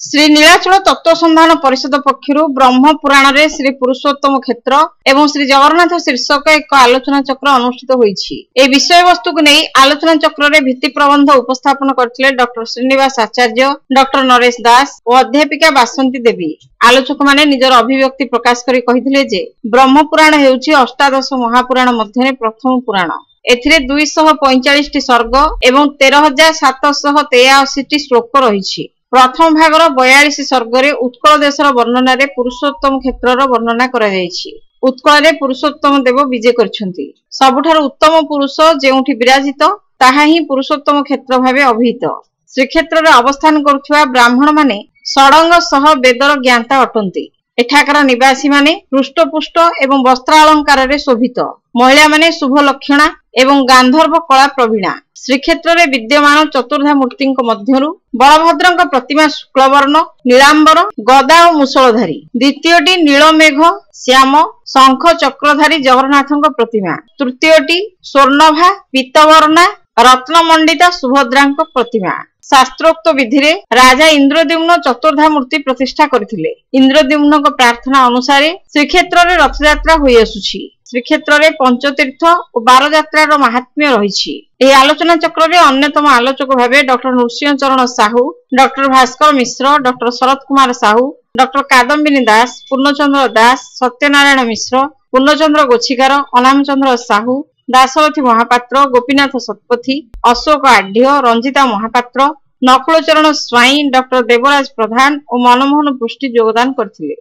श्री नीलाचल तत्व संधान परिषद पक्षर ब्रह्म पुराण रे श्री पुरुषोत्तम क्षेत्र एवं श्री जगन्नाथ शीर्षक एक आलोचना चक्र अनुष्ठित होईछि। ए विषय वस्तु को नहीं आलोचना चक्र रे भित्ति प्रबंध उपस्थापन करथिले डॉक्टर श्रीनिवास आचार्य, डॉक्टर नरेश दास और अध्यापिका बासंती देवी। आलोचक माने निजर अभिव्यक्ति प्रकाश करी कहिथिले जे ब्रह्म पुराण हेउछि अष्टादश महापुराण मध्य प्रथम पुराण। एथिरे 245 टी सर्ग एवं 13,783 टी श्लोक रहिछि। प्रथम भागर 42 सर्गरे उत्कल देशर वर्णना रे पुरुषोत्तम क्षेत्रर वर्णना करा जायछि। उत्कल रे पुरुषोत्तम देव विजय करछन्ति। सबुठार उत्तम पुरुष जेउठी विराजित ताहा ही पुरुषोत्तम क्षेत्र भावे अभिहित। श्रीक्षेत्र रे अवस्थान करुवा ब्राह्मण माने षडंग सह वेदर ज्ञाता अटंती। एठाकर निवासी माने हृष्टपुष्ट एवं वस्त्रालंकार रे शोभित। महिला माने शुभ लक्षणा एवं गांधर्व कला प्रवीणा। श्रीक्षेत्र रे विद्यमान चतुर्धा मूर्ति मध्यरु बलभद्रंक प्रतिमा शुक्लवर्ण नीलांबर गदा और मुसलधारी। द्वितीयटी नीलमेघ श्याम शंख चक्रधारी जगन्नाथଙ୍କ प्रतिमा। तृतीयटी स्वर्णभा पीतवर्णा रत्नमंडिता सुभद्राଙ୍କ प्रतिमा। शास्त्रोक्त विधि रे राजा इंद्रद्युम्न चतुर्धा मूर्ति प्रतिष्ठा करथिले। इंद्रद्युम्नଙ୍କ प्रार्थना अनुसार श्रीक्षेत्र रे रथयात्रा होई आसुछि। श्रीक्षेत्र रे पंचतीर्थ और 12 यात्रार महात्म्य रहिछि। एही आलोचना चक्र रे अन्यतम आलोचक भावे डॉक्टर नृसिंह चरण साहू, डॉक्टर भास्कर मिश्र, डॉक्टर शरद कुमार साहू, डॉक्टर कादम्बिनी दास, पूर्णचंद्र दास, सत्यनारायण मिश्र, पूर्णचंद्र गोछिकार, अनामचंद्र साहू, दासरथी महापात्र, गोपीनाथ शतपथी, अशोक आढ्य, रंजिता महापात्र, नकुलचरण स्वाई, डॉक्टर देवराज प्रधान और मनमोहन पृष्टि योगदान करथिले।